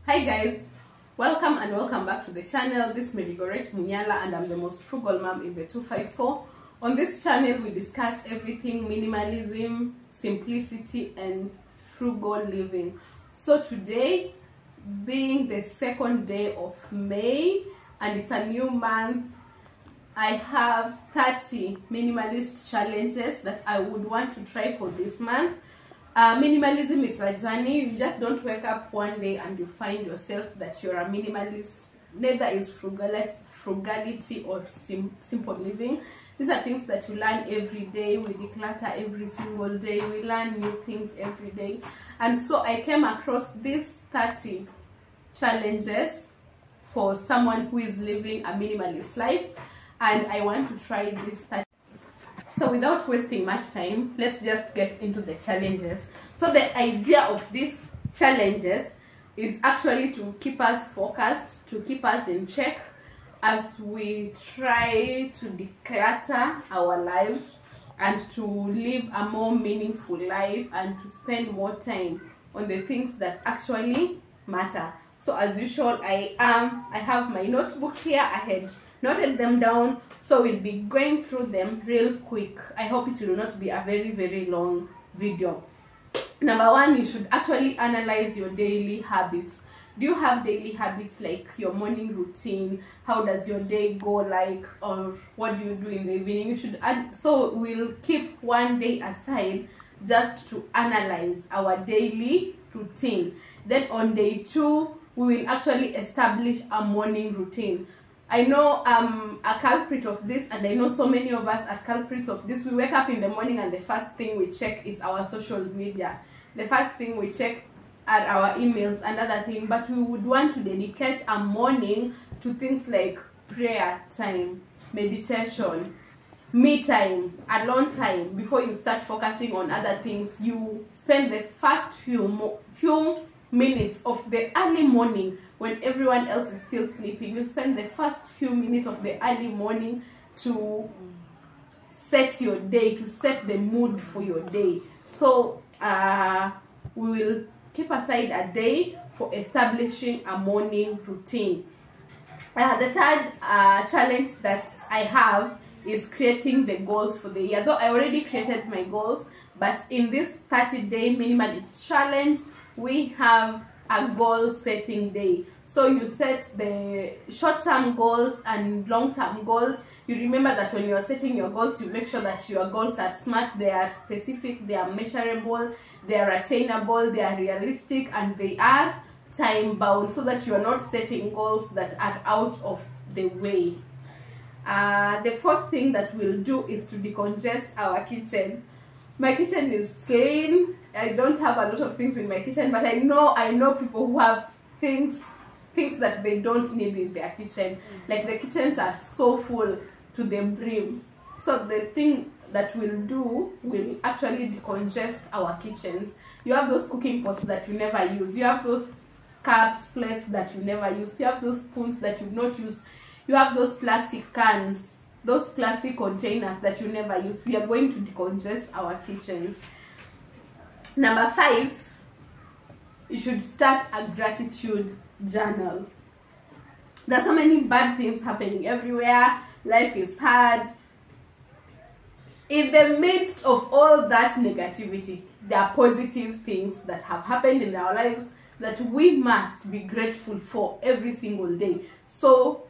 Hi guys, welcome and welcome back to the channel. This is Merigoret Munyala and I'm the most frugal mom in the 254. On this channel we discuss everything minimalism, simplicity and frugal living. So today, being the second day of May and it's a new month, I have 30 minimalist challenges that I would want to try for this month. Minimalism is a journey. You just don't wake up one day and you find yourself that you're a minimalist. Neither is frugality or simple living. These are things that you learn every day. We declutter every single day. We learn new things every day. And so I came across these 30 challenges for someone who is living a minimalist life. And I want to try this 30. So without wasting much time, let's just get into the challenges. So the idea of these challenges is actually to keep us focused, to keep us in check as we try to declutter our lives and to live a more meaningful life and to spend more time on the things that actually matter. So as usual, I have my notebook here. I had noted them down, so we'll be going through them real quick. I hope it will not be a very long video. Number one, you should actually analyze your daily habits. Do you have daily habits like your morning routine? How does your day go like, or what do you do in the evening? You should add, so we'll keep one day aside just to analyze our daily routine. Then on day 2, we will actually establish a morning routine. I know I'm a culprit of this, and I know so many of us are culprits of this. We wake up in the morning and the first thing we check is our social media. The first thing we check are our emails and other things, but we would want to dedicate a morning to things like prayer time, meditation, me time, alone time. Before you start focusing on other things, you spend the first few minutes of the early morning when everyone else is still sleeping. You spend the first few minutes of the early morning to set your day, to set the mood for your day. So we will keep aside a day for establishing a morning routine. The third challenge that I have is creating the goals for the year. Though I already created my goals, but in this 30-day minimalist challenge, we have a goal setting day. So you set the short-term goals and long-term goals. You remember that when you are setting your goals, you make sure that your goals are smart, they are specific, they are measurable, they are attainable, they are realistic, and they are time-bound, so that you are not setting goals that are out of the way. The fourth thing that we'll do is to decongest our kitchen. My kitchen is clean. I don't have a lot of things in my kitchen, but I know people who have things that they don't need in their kitchen. Like the kitchens are so full to the brim. So the thing that we'll do will actually decongest our kitchens. You have those cooking pots that you never use. You have those cups, plates that you never use. You have those spoons that you've not used. You have those plastic cans, those plastic containers that you never use. We are going to decongest our kitchens. Number 5, you should start a gratitude journal. There's so many bad things happening everywhere. Life is hard. In the midst of all that negativity, there are positive things that have happened in our lives that we must be grateful for every single day. So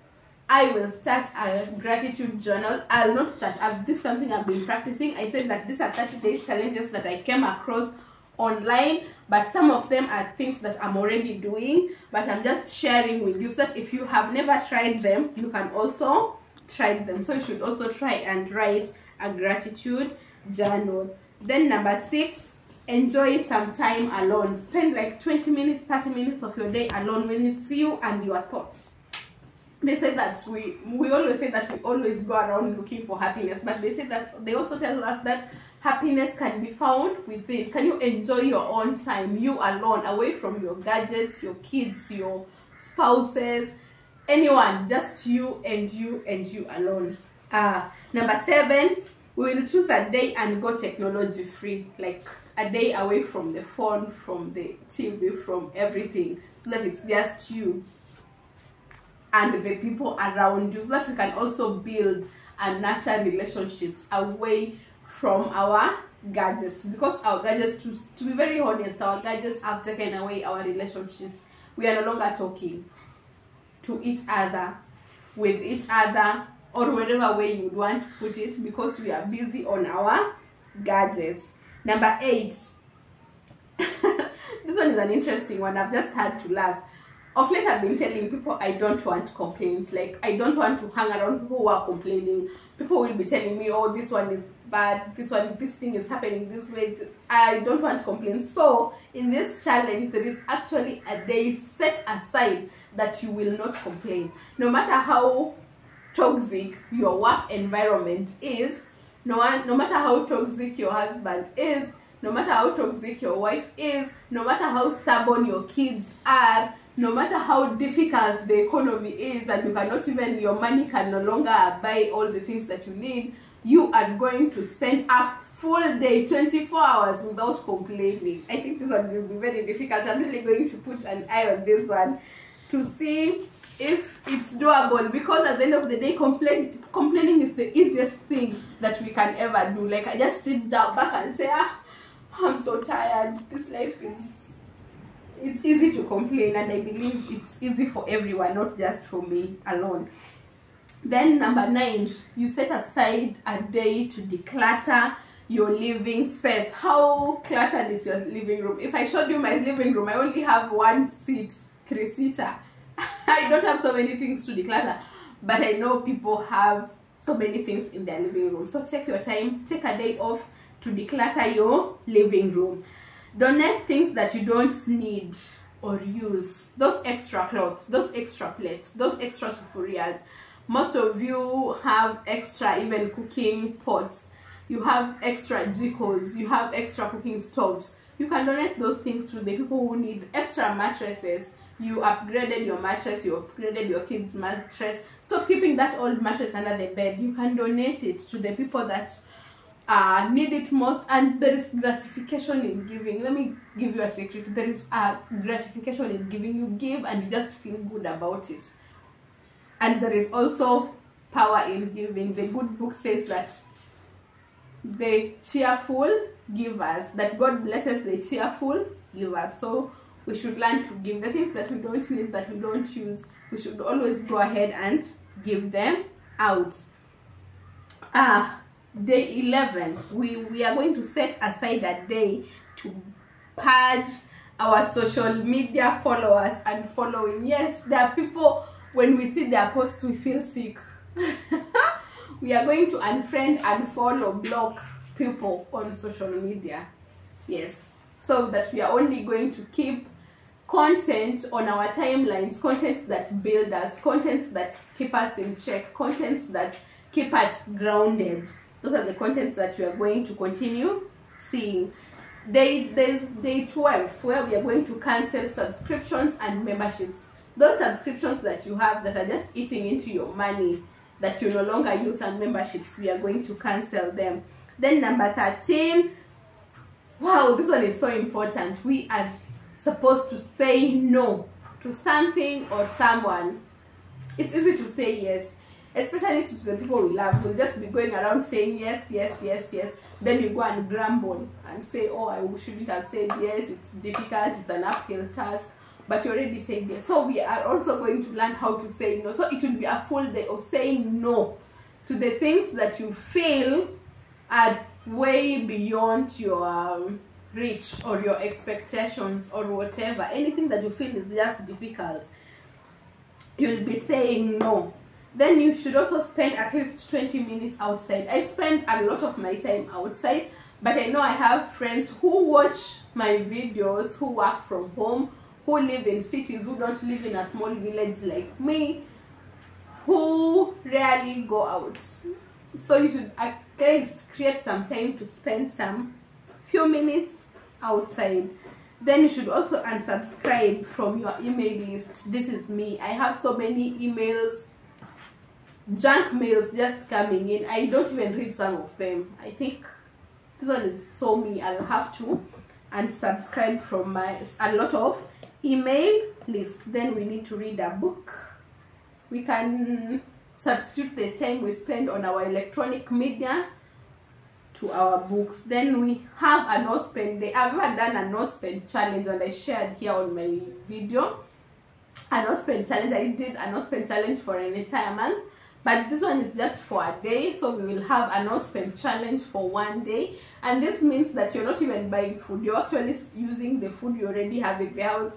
I will start a gratitude journal. I'll not start. This is something I've been practicing. I said that these are 30-day challenges that I came across online, but some of them are things that I'm already doing, but I'm just sharing with you so that if you have never tried them, you can also try them. So you should also try and write a gratitude journal. Then number 6, enjoy some time alone. Spend like 20 minutes, 30 minutes of your day alone when it's you and your thoughts. They say that we always say that we always go around looking for happiness, but they say that they also tell us that happiness can be found within. Can you enjoy your own time, you alone, away from your gadgets, your kids, your spouses, anyone, just you and you and you alone. Number 7, we will choose a day and go technology free, like a day away from the phone, from the TV, from everything. so that it's just you and the people around you, so that we can also build and nurture relationships away from our gadgets, because our gadgets, to be very honest, our gadgets have taken away our relationships. We are no longer talking to each other, with each other, or whatever way you would want to put it, because we are busy on our gadgets. Number 8. This one is an interesting one. I've just had to laugh. Of late, I've been telling people I don't want complaints. Like, I don't want to hang around people who are complaining. People will be telling me, oh, this one is bad, this thing is happening this way. I don't want complaints. So in this challenge, there is actually a day set aside that you will not complain. No matter how toxic your work environment is, no matter how toxic your husband is, no matter how toxic your wife is, no matter how stubborn your kids are, no matter how difficult the economy is, and you cannot even, your money can no longer buy all the things that you need, you are going to spend a full day, 24 hours without complaining. I think this one will be very difficult. I'm really going to put an eye on this one to see if it's doable, because at the end of the day, complaining is the easiest thing that we can ever do. Like, I just sit down back and say, I'm so tired, this life is, it's easy to complain, and I believe it's easy for everyone, not just for me alone. Then number 9, you set aside a day to declutter your living space. How cluttered is your living room? If I showed you my living room, I only have 1 seat, 3-seater. I don't have so many things to declutter, but I know people have so many things in their living room. So take your time, take a day off to declutter your living room. Donate things that you don't need or use. Those extra clothes, those extra plates, those extra sufurias. Most of you have extra even cooking pots. You have extra jikos. You have extra cooking stoves. You can donate those things to the people who need extra mattresses. You upgraded your mattress, you upgraded your kids' mattress. Stop keeping that old mattress under the bed. You can donate it to the people that need it most, and there is gratification in giving. Let me give you a secret. There is a gratification in giving. You give and you just feel good about it. And there is also power in giving. The good book says that the cheerful givers, that God blesses the cheerful givers. So we should learn to give. The things that we don't need, that we don't use, we should always go ahead and give them out. Day 11, we are going to set aside a day to purge our social media followers and following. Yes, there are people, when we see their posts, we feel sick. We are going to unfriend, unfollow, block people on social media. Yes, so that we are only going to keep content on our timelines, contents that build us, contents that keep us in check, contents that keep us grounded. Those are the contents that we are going to continue seeing. There's day 12, where we are going to cancel subscriptions and memberships. Those subscriptions that you have that are just eating into your money, that you no longer use, and memberships, we are going to cancel them. Then number 13, wow, this one is so important. We are supposed to say no to something or someone. It's easy to say yes, especially to the people we love. We'll just be going around saying yes, yes, yes, yes. Then you go and grumble and say, oh, I shouldn't have said yes, it's difficult, it's an uphill task, but you already said yes. So we are also going to learn how to say no. So it will be a full day of saying no to the things that you feel are way beyond your reach or your expectations or whatever. Anything that you feel is just difficult, you'll be saying no. Then you should also spend at least 20 minutes outside. I spend a lot of my time outside, but I know I have friends who watch my videos, who work from home, who live in cities, who don't live in a small village like me, who rarely go out. So you should at least create some time to spend some few minutes outside. Then you should also unsubscribe from your email list. This is me. I have so many emails, junk mails just coming in. I don't even read some of them. I think this one is so me. I'll have to unsubscribe from a lot of email list. Then we need to read a book. We can substitute the time we spend on our electronic media to our books. Then we have a no spend day. I've ever done a no spend challenge, and I shared here on my video a no spend challenge. I did a no spend challenge for an entire month, but this one is just for a day. So we will have a no spend challenge for 1 day, and this means that you're not even buying food, you're actually using the food you already have in the house.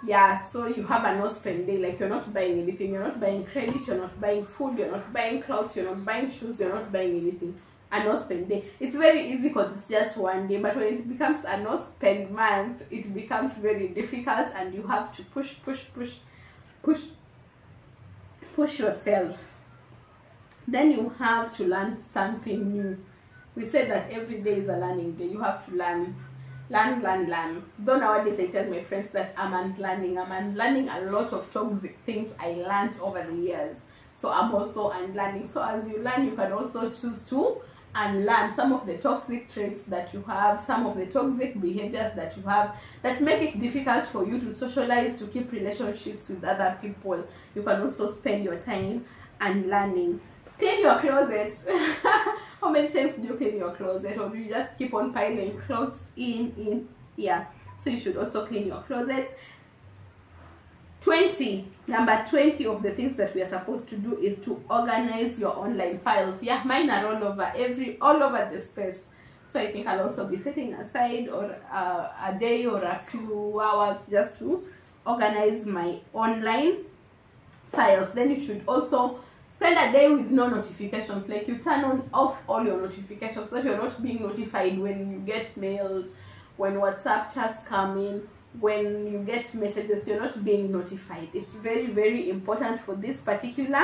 Yeah, so you have a no spend day, like you're not buying anything, you're not buying credit, you're not buying food, you're not buying clothes, you're not buying shoes, you're not buying anything. A no spend day. It's very easy because it's just 1 day, but when it becomes a no spend month, it becomes very difficult, and you have to push yourself. Then you have to learn something new. We said that every day is a learning day. You have to learn. Though nowadays I tell my friends that I'm unlearning a lot of toxic things I learned over the years. So I'm also unlearning. So as you learn, you can also choose to unlearn some of the toxic traits that you have, some of the toxic behaviors that you have that make it difficult for you to socialize, to keep relationships with other people. You can also spend your time unlearning. Clean your closet. How many times do you clean your closet, or do you just keep on piling clothes in? Yeah, so you should also clean your closet. Number 20 of the things that we are supposed to do is to organize your online files. Yeah, mine are all over the space. So I think I'll also be setting aside or a day or a few hours just to organize my online files. Then you should also spend a day with no notifications, like you turn off all your notifications so that you're not being notified when you get mails, when WhatsApp chats come in, when you get messages, you're not being notified. It's very, very important for this particular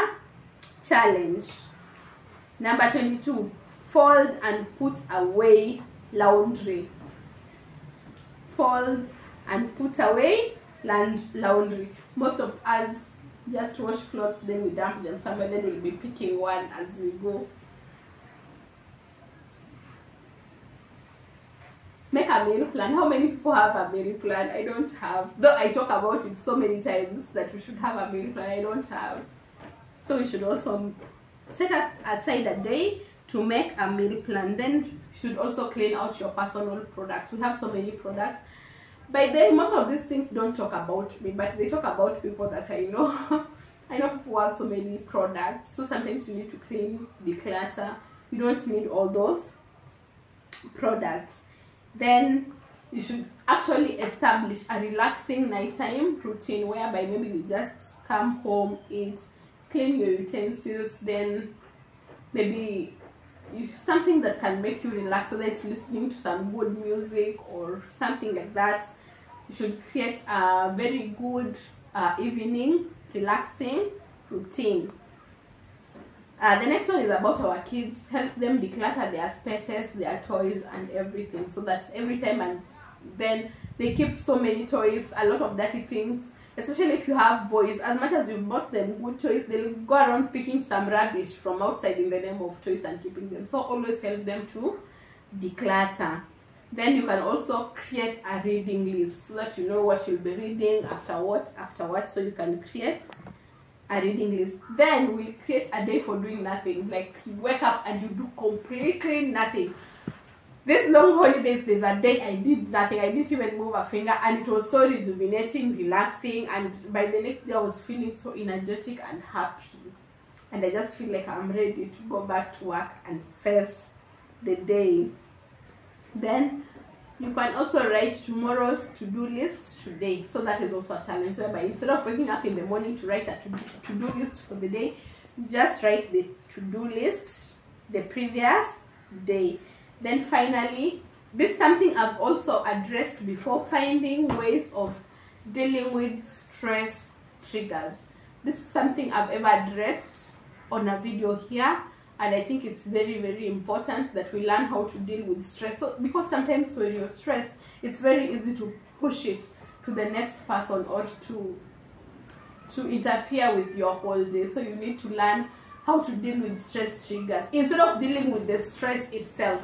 challenge. Number 22, fold and put away laundry. Fold and put away laundry. Most of us just wash clothes, then we dump them somewhere, then we'll be picking one as we go. Make a meal plan. How many people have a meal plan? I don't have. Though I talk about it so many times that we should have a meal plan, I don't have. So we should also set aside a day to make a meal plan. Then you should also clean out your personal products. We have so many products. By the way, most of these things don't talk about me, but they talk about people that I know. I know people have so many products, so sometimes you need to clean, declutter. You don't need all those products. Then you should actually establish a relaxing nighttime routine whereby maybe you just come home, eat, clean your utensils, then maybe something that can make you relax, so that it's listening to some good music or something like that. You should create a very good evening relaxing routine. The next one is about our kids. Help them declutter their spaces, their toys and everything, so that every time and then they keep so many toys, a lot of dirty things. Especially if you have boys, as much as you bought them good toys, they'll go around picking some rubbish from outside in the name of toys and keeping them. So always help them to declutter. Then you can also create a reading list so that you know what you'll be reading after what, so you can create a reading list. Then we create a day for doing nothing, like you wake up and you do completely nothing. These long holidays, there's a day I did nothing. I didn't even move a finger, and it was so rejuvenating, relaxing, and by the next day I was feeling so energetic and happy, and I just feel like I'm ready to go back to work and face the day. Then you can also write tomorrow's to-do list today. So that is also a challenge, whereby instead of waking up in the morning to write a to-do list for the day, you just write the to-do list the previous day. Then finally, this is something I've also addressed before, finding ways of dealing with stress triggers. This is something I've ever addressed on a video here, and I think it's very, very important that we learn how to deal with stress. So, because sometimes when you're stressed, it's very easy to push it to the next person or to interfere with your whole day. So you need to learn how to deal with stress triggers. Instead of dealing with the stress itself,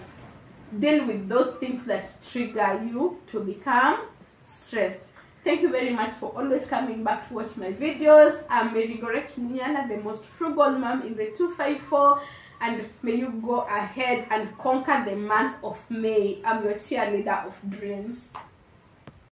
deal with those things that trigger you to become stressed. Thank you very much for always coming back to watch my videos. I'm Minimalist Munyala, the most frugal mom in the 254, and may you go ahead and conquer the month of May. I'm your cheerleader of dreams.